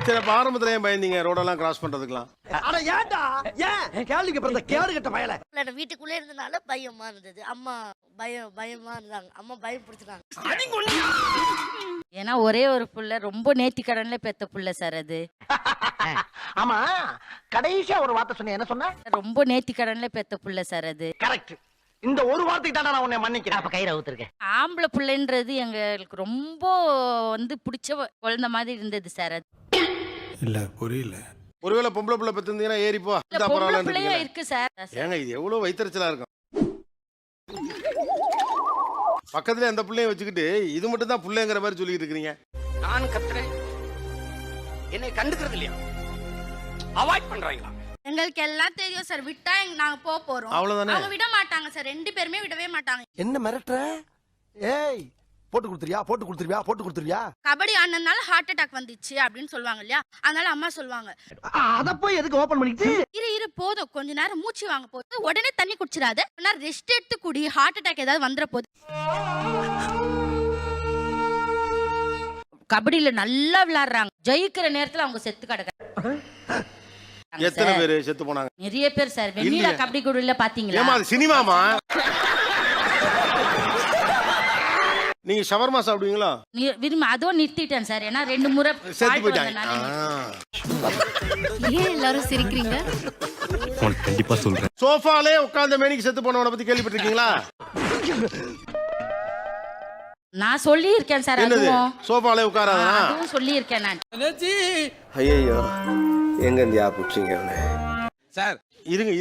சரி, ஆரம்பத்துல ஏன் பயந்தீங்க ரோடெல்லாம் கிராஸ் பண்றதுக்குலாம்? அட ஏன்டா ஏன் கேள்விக்கு பிறந்த கேடு கட்ட பயல. வீட்டுக்குள்ளே இருந்தனால பயமா இருந்தது. அம்மா பயமா இருந்தாங்க. அம்மா பயம் பிடிச்சிட்டாங்க. ஏன்னா ஒரே ஒரு புள்ள, ரொம்ப நேர்த்தி கடன்ல பெத்த புள்ள சார் அது. ஆமா, கடைசியா ஒரு வார்த்தை சொன்ன, என்ன சொன்ன? ரொம்ப நேர்த்தி கடன்ல பெத்த புள்ள சார் அது. கரெக்ட். இந்த ஒரு வார்த்தைக்கு தான் நான் உன்னை மன்னிக்கிறேன். அப்ப கயிறை ஊத்துறேன். ஆம்பளை புள்ளைன்றது எங்களுக்கு ரொம்ப பிடிச்ச குழந்தை மாதிரி இருந்தது சார் அது. இல்ல புரியல. ஒருவேளை பொம்பளை புள்ள பெத்திருந்தீங்கன்னா ஏறிப்போ பொம்பளை பிள்ளையா இருக்கு சார். ஏங்க இது எவ்வளவு வைத்தறிச்சலா இருக்கும். பக்கத்துல அந்த பிள்ளைய வச்சுக்கிட்டு இது மட்டும் தான் பிள்ளைங்கிற மாதிரி சொல்லிட்டு இருக்கீங்க. நான் கத்துறேன், என்னை கண்டுக்கிறது இல்லையா? அவாய்ட் பண்றாங்களா? எங்களுக்கு எல்லாம் தெரியும் சார். விட்டா நாங்க போறோம். அவ்வளவுதானே. அவங்க விட மாட்டாங்க சார். 2 பேருமே விடவே மாட்டாங்க. என்ன மிரட்டுற? ஏய், போட்டு கொடுத்துருவியா? கபடி ஆனதுனால ஹார்ட் அட்டாக் வந்துச்சு அப்படின்னு சொல்லுவாங்க இல்லையா? அதனால அம்மா சொல்லுவாங்க, அத போய் எதுக்கு ஓபன் பண்ணிட்டு? இரு போதும், கொஞ்ச நேரம் மூச்சு வாங்க போது, உடனே தண்ணி குடிச்சிடாத, ரெஸ்ட் எடுத்து குடி, ஹார்ட் அட்டாக் ஏதாவது வந்துற போது. கபடியில நல்லா விளையாடுறாங்க, ஜெயிக்கிற நேரத்துல அவங்க செத்து கிடக்குறாங்க. எத்தனை பேர் செத்து போனாங்க? நிறைய பேர் சார். வெண்ணிலா கபடி குழுல பாத்தீங்களா? ஏமா அது சினிமாமா? நீங்க ஷவர்மா சாப்பிடுவீங்களா? விரும்பி அதுவும் நிறுத்திட்டேன் சார். ஏன்னா 2 முறை செத்து போயிட்டாங்க. ஏன் எல்லாரும் சிரிக்கிறீங்க? கண்டிப்பா சொல்றேன். சோஃபாலே உட்கார்ந்த மேனிக்கு செத்து போனவனை பத்தி கேள்விப்பட்டிருக்கீங்களா? நான் சொல்லி இருக்கேன் சார். அதுவும் சோஃபாலே உட்காராதா? அதுவும் சொல்லி இருக்கேன் நான். ஐயோ, எங்க இந்தியா புடிச்சீங்க சார்?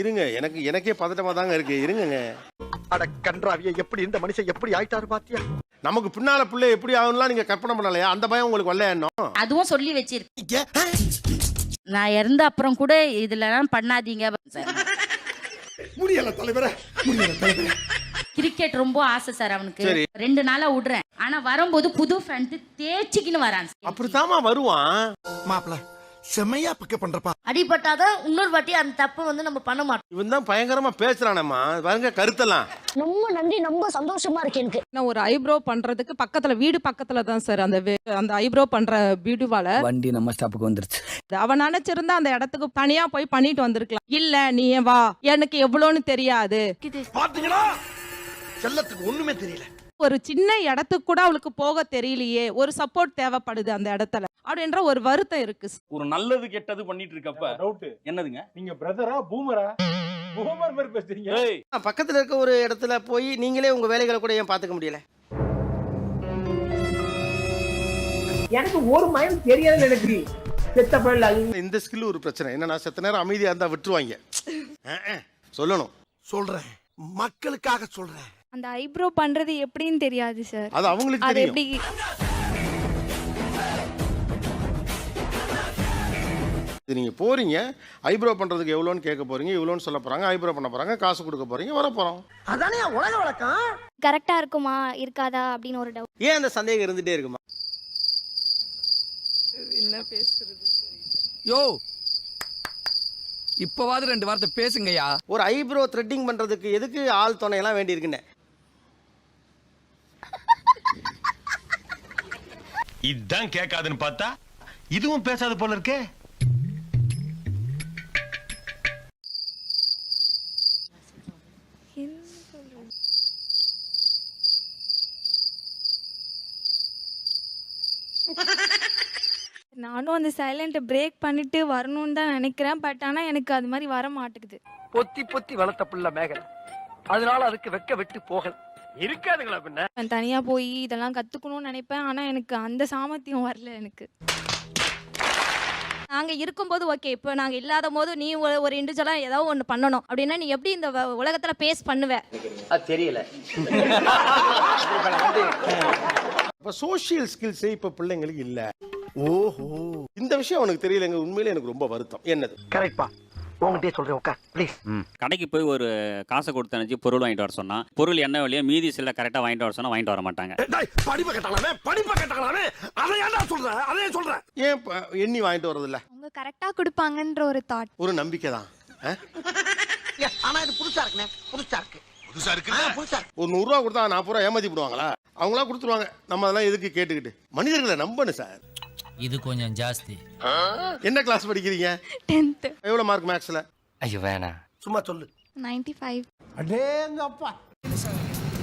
இருங்க எனக்கே பதட்டமா தாங்க இருக்கு. இருங்க. அட கன்றாவிய, எப்படி இந்த மனுஷன் எப்படி ஆயிட்டாரு பாத்தியா? நமக்கு பின்னால பிள்ளை எப்படி ஆகும்லாம் நீங்க கற்பனை பண்ணலையா? அந்த பயம் உங்களுக்கு வரல இன்னும்? அதுவும் சொல்லி வச்சிருக்கேன். நான் இறந்த அப்புறம் கூட இதுலலாம் பண்ணாதீங்க. முடியல தலைவரே. கிரிக்கெட் ரொம்ப ஆசை சார் அவனுக்கு. 2 நாளா விடுறேன். ஆனா வரும்போது புது ஃபேண்ட் தேய்ச்சிக்கின்னு வரான். அப்படித்தாமா வருவான் மாப்ள. செமையா பிக்கப் பண்றப்பா. அடிபட்டாதான் இன்னொரு வாட்டி அந்த தப்பு நம்ம பண்ண மாட்டோம். இவன் தான் பயங்கரமா பேசுறானேம்மா. பாருங்க கருத்தெல்லாம். ரொம்ப நன்றி, ரொம்ப சந்தோஷமா இருக்கு எனக்கு. நான் ஒரு ஐப்ரோ பண்றதுக்கு பக்கத்துல வீடு பக்கத்துல தான் சார் அந்த ஐப்ரோ பண்ற பியூட்டிவால வண்டி நம்ம ஸ்டாப்புக்கு வந்துருச்சு. அவன் நினைச்சிருந்தா அந்த இடத்துக்கு தனியா போய் பண்ணிட்டு வந்திருக்கலாம். இல்ல நீ வா, எனக்கு எவ்வளவுன்னு தெரியாது. பாத்தீங்களா, செல்லத்துக்கு ஒண்ணுமே தெரியல. ஒரு சின்ன இடத்துக்கு கூட அவளுக்கு போக தெரியலையே, ஒரு சப்போர்ட் தேவைப்படுது அந்த இடத்துல அப்படின்ற ஒரு வருத்தம் இருக்கு. ஒரு நல்லது கெட்டது பண்ணிட்டு இருக்கப்ப டவுட் என்னதுங்க? நீங்க பிரதரா பூமரா? பூமர் மாதிரி பேசுறீங்க. பக்கத்துல இருக்க ஒரு இடத்துல போய் நீங்களே உங்க வேலைகளை கூட ஏன் பாத்துக்க முடியல? எனக்கு ஒரு மைண்ட் தெரியாது. எனக்கு செத்த பழல இந்த ஸ்கில் ஒரு பிரச்சனை என்னன்னா, செத்த நேரம் அமைதியா இருந்தா விட்டுருவாங்க. சொல்லணும். சொல்றேன், மக்களுக்காக சொல்றேன். அந்த ஐப்ரோ பண்றது எப்படின்னு தெரியாது சார். அது அவங்களுக்கு அது தெரியும். எப்படி நீங்க போறீங்க, ஐப்ரோ பண்றதுக்கு எவ்வளோன்னு கேட்க போறீங்க, இவ்வளோன்னு சொல்ல போறாங்க, ஐப்ரோ பண்ண போறாங்க, காசு கொடுக்க போறீங்க, வர போறோம். அதானே உலக வழக்கம். கரெக்டா இருக்குமா இருக்காதா அப்படின்னு ஒரு டவுட். ஏன் அந்த சந்தேகம் இருந்துட்டே இருக்குமா? என்ன பேசுறது? யோ, இப்பவாது 2 வார்த்தை பேசுங்கய்யா. ஒரு ஐப்ரோ த்ரெட்டிங் பண்றதுக்கு எதுக்கு ஆள் துணை எல்லாம் வேண்டி இருக்குன்னு? இதான் கேட்காதுன்னு பார்த்தா இதுவும் பேசாத போல இருக்கே. நானும் அந்த சைலண்ட்டை பிரேக் பண்ணிட்டு வரணும்னு தான் நினைக்கிறேன். பட் ஆனா எனக்கு அது மாதிரி வர மாட்டேங்குது. பொத்தி வளர்த்த புள்ள மேகல், அதனால அதுக்கு வெக்க வெட்டு போகல் இருக்காதுங்களா பின்ன. நான் தனியா போய் இதெல்லாம் கத்துக்கணும்னு நினைப்பேன். ஆனா எனக்கு அந்த சாமர்த்தியம் வரல எனக்கு. நாங்க இருக்கும்போது ஓகே, இப்போ நாங்க இல்லாத போது நீ ஒரு இண்டிவிஜுவலா ஏதாவது ஒண்ணு பண்ணணும் அப்படின்னா நீ எப்படி இந்த உலகத்துல பேஸ் பண்ணுவ? அது தெரியல. அப்ப சோஷியல் ஸ்கில்ஸே இப்ப பிள்ளைங்களுக்கு இல்ல. ஓஹோ, இந்த விஷயம் அவனுக்கு தெரியலங்க. உண்மையிலே எனக்கு ரொம்ப வருத்தம். என்னது? கரெக்ட்பா, உங்ககிட்டயே சொல்றேன், உட்கார் ப்ளீஸ். கடைக்கு போய் ஒரு காசை கொடுத்து அனுப்பிச்சு பொருள் வாங்கிட்டு வர சொன்னா, பொருள் என்ன வழியோ மீதி சில கரெக்டா வாங்கிட்டு வர சொன்னா வாங்கிட்டு வர மாட்டாங்க. படிப்பை கட்டலாமே அதை ஏன்டா சொல்ற? அதே சொல்றேன். ஏன் எண்ணி வாங்கிட்டு வரது இல்ல? அவங்க கரெக்டா கொடுப்பாங்கன்ற ஒரு தாட், ஒரு நம்பிக்கை தான். ஆனா இது புதுசா இருக்குனே, புதுசா இருக்கு. ஒரு 100 ரூபா கொடுத்தா 40 ரூபா ஏமாத்தி விடுவாங்களா? அவங்களா கொடுத்துருவாங்க. நம்ம அதெல்லாம் எதுக்கு கேட்டுக்கிட்டு? மனிதர்களை நம்பணும் சார். இது கொஞ்சம் ஜாஸ்தி. என்ன கிளாஸ் படிக்கிறீங்க? 10th. எவ்வளவு மார்க் மேக்ஸ்ல? ஐயோ வேணா, சும்மா சொல்லு. 95. அடேங்கப்பா.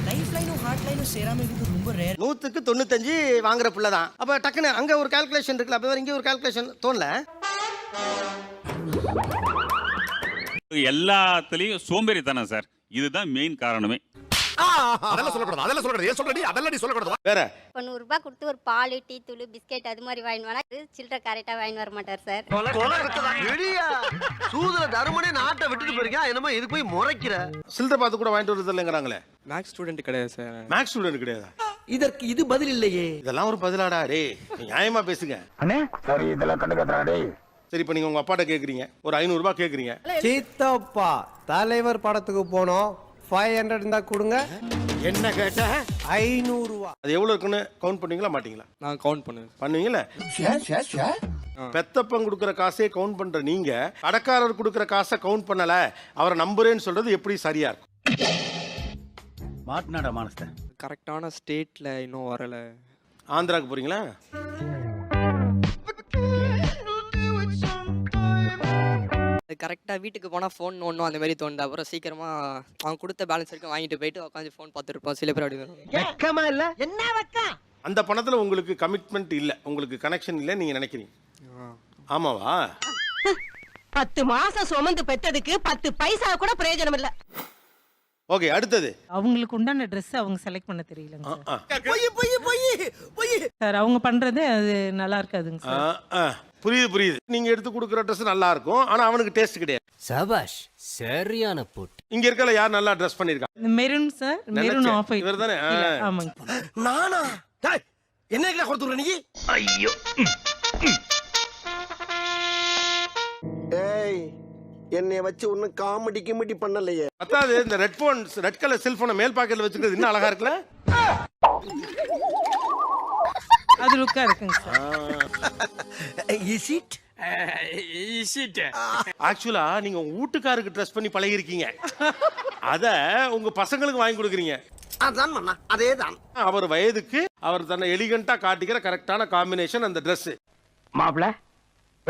லைஃப் லைனும் ஹார்ட் லைனும் சேராம இருக்குது ரொம்ப ரேர். 100க்கு 95 வாங்குற பிள்ளை தான். அப்ப டக்குன்னு அங்க ஒரு கால்குலேஷன் இருக்குல்ல, அப்ப இங்க ஒரு கால்குலேஷன் தோணல. எல்லாத்துலயும் சோம்பேறித்தனம் சார், இதுதான் மெயின் காரணமே. வேற இப்போ 100 ரூபாய் கொடுத்து ஒரு பால், டீ தூள், பிஸ்கெட் அது மாதிரி வாங்கிட்டு வரா, சில்லறை கரெக்டா வாங்கிட்டு வர மாட்டார் சார். சூதுல தருமனே நாட்டை விட்டுட்டு போறீங்க, என்னமோ இது போய் முறைக்கிற. சில்லறை பார்த்து கூட வாங்கிட்டு வரது இல்லைங்கிறாங்களே. மேக்ஸ் ஸ்டூடெண்ட் கிடையாது சார். மேக்ஸ் ஸ்டூடெண்ட் கிடையாது. இதற்கு இது பதில் இல்லையே. இதெல்லாம் ஒரு பதிலாடா? டேய் நியாயமா பேசுங்க. அண்ணே சரி, இதெல்லாம் கண்டுக்காதடா டேய். சரி, இப்ப நீங்க உங்க அப்பாட்ட கேக்குறீங்க, ஒரு 500 ரூபாய் கேக்குறீங்க. சீத்தப்பா தலைவர் படத்துக்கு போனோம், 500 இருந்தா கொடுங்க. என்ன கேட்ட? 500 ரூபா. அது எவ்வளவு இருக்குன்னு கவுண்ட் பண்ணீங்களா மாட்டீங்களா? நான் கவுண்ட் பண்ணுவேன். பண்ணுவீங்கல்ல? பெத்தப்பன் கொடுக்குற காசே கவுண்ட் பண்ற நீங்க கடைக்காரர் கொடுக்குற காசை கவுண்ட் பண்ணல, அவரை நம்புறேன்னு சொல்றது எப்படி சரியா இருக்கும்? மாட்னாடா மானஸ்த. கரெக்டான ஸ்டேட்ல இன்னும் வரல. ஆந்திராக்கு போறீங்களா? கரெக்டாக வீட்டுக்கு போனால் ஃபோன் ஒன்றும் அந்த மாதிரி தோணுது. அப்புறம் சீக்கிரமா அவன் கொடுத்த பேலன்ஸ் வரைக்கும் வாங்கிட்டு போயிட்டு உட்காந்து ஃபோன் பார்த்துருப்போம். சில பேர் அப்படி வரும். வெக்கமா இல்ல? என்ன வெக்கம்? அந்த பணத்துல உங்களுக்கு கமிட்மெண்ட் இல்ல, உங்களுக்கு கனெக்ஷன் இல்ல நீங்க நினைக்கிறீங்க. ஆமாவா? 10 மாசம் சுமந்து பெத்ததுக்கு 10 பைசா கூட பிரயோஜனம் இல்ல. ஓகே, அடுத்தது. அவங்களுக்கு உண்டான ட்ரெஸ் அவங்க செலக்ட் பண்ண தெரியலங்க சார். போய் சார் அவங்க பண்றது அது நல்லா இருக்காதுங்க சார். புரியுது புரியுது. நீங்க எடுத்து கொடுக்குற ட்ரெஸ் நல்லா இருக்கும், ஆனா அவனுக்கு டேஸ்ட் கிடையாது. சபாஷ், சரியான போட்டு. இங்க இருக்கல யார் நல்லா ட்ரெஸ் பண்ணிருக்கா? Maroon sir, maroon off white. இவர்தானே? ஆமாங்க. நானா? டேய் என்ன கொடுத்துற நீ? ஐயோ. ஏய், என்னைய வச்சு ஒன்னும் காமெடி கிமெடி பண்ணலையே. அதாவது இந்த ரெட் கலர் செல்போனை மேல் பாக்கெட்ல வச்சுக்கிறது இன்னும் அழகா இருக்குல்ல? அது லுக்கா இருக்குங்க சார். Is it? ஆக்சுவலா நீங்க உங்க வீட்டுக்காருக்கு ட்ரெஸ் பண்ணி பழகி இருக்கீங்க, அத உங்க பசங்களுக்கு வாங்கி கொடுக்குறீங்க. அதான் மண்ணா, அதேதான். அவர் வயதுக்கு அவர் தன்னை எலிகண்டா காட்டிக்கிற கரெக்டான காம்பினேஷன் அந்த Dress. மாப்ள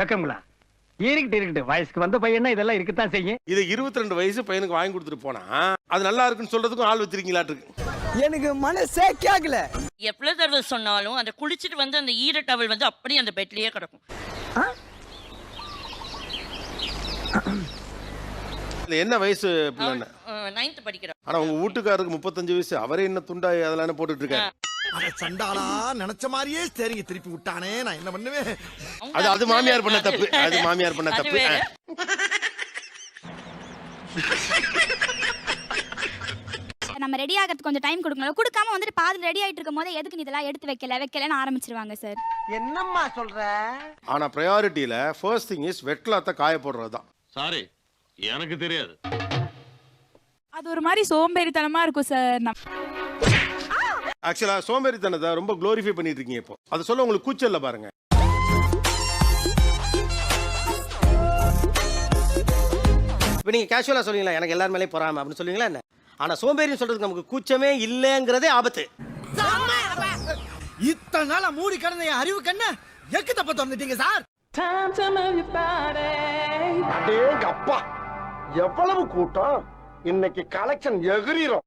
வெக்கங்களா? இருக்கட்டு வயசுக்கு வந்த பையனா இதெல்லாம் இருக்கத்தான் செய்யும். இதை 22 வயசு பையனுக்கு வாங்கி கொடுத்துட்டு போனா அது நல்லா இருக்குன்னு சொல்றதுக்கும் ஆள் வச்சிருக்கீங்களாட்டு. எனக்கு மனசே கேட்கல. எவ்வளவு தடவை சொன்னாலும் அந்த குளிச்சிட்டு வந்து அந்த ஈர டவல் வந்து அப்படியே அந்த பெட்லயே கிடக்கும். என்ன வயசு பிள்ளை? 9th படிக்கிறேன். ஆனா உங்க வீட்டுக்காரருக்கு 35 வயசு, அவரே என்ன துண்டா அதெல்லாம் போட்டுட்டு இருக்காரு. சண்டாளா நினைச்ச மாதிரியே சரிங்க திருப்பி விட்டானே, நான் என்ன பண்ணுவேன்? அது மாமியார் பண்ண தப்பு. அது மாமியார் பண்ண தப்பு. நம்ம ரெடி ஆகிறதுக்கு கொஞ்சம் டைம் கொடுக்கணும். கொடுக்காம வந்துட்டு பாதி ரெடி ஆயிட்டு இருக்கும் போது எதுக்கு நீ இதெல்லாம் எடுத்து வைக்கலன்னு ஆரம்பிச்சிருவாங்க சார். என்னம்மா சொல்ற? ஆனா பிரையாரிட்டியில ஃபர்ஸ்ட் திங் இஸ் வெட் கிளாத்தை காய போடுறதுதான். சாரி, எனக்கு தெரியாது. அது ஒரு மாதிரி சோம்பேறித்தனமா இருக்கும் சார். ஆக்சுவலா சோம்பேறித்தனத்தை ரொம்ப க்ளோரிஃபை பண்ணிட்டு இருக்கீங்க இப்போ. அது சொல்ல உங்களுக்கு கூச்சல்ல பாருங்க. இப்போ நீங்க கேஷுவலா சொல்லுவீங்களா எனக்கு எல்லார் மேலேயும் பொறாம அப்படின்னு சொல்லுவீங்களா என்ன? ஆனா சோம்பேறின்னு சொல்றதுக்கு நமக்கு கூச்சமே இல்லைங்கிறதே ஆபத்து. இத்தனை நாளா மூடி கிடந்த என் அறிவு கண்ண எக்கு தப்ப திறந்துட்டீங்க சார். அடேங்கப்பா, எவ்வளவு கூட்டம்! இன்னைக்கு கலெக்ஷன் எகிரிரும்.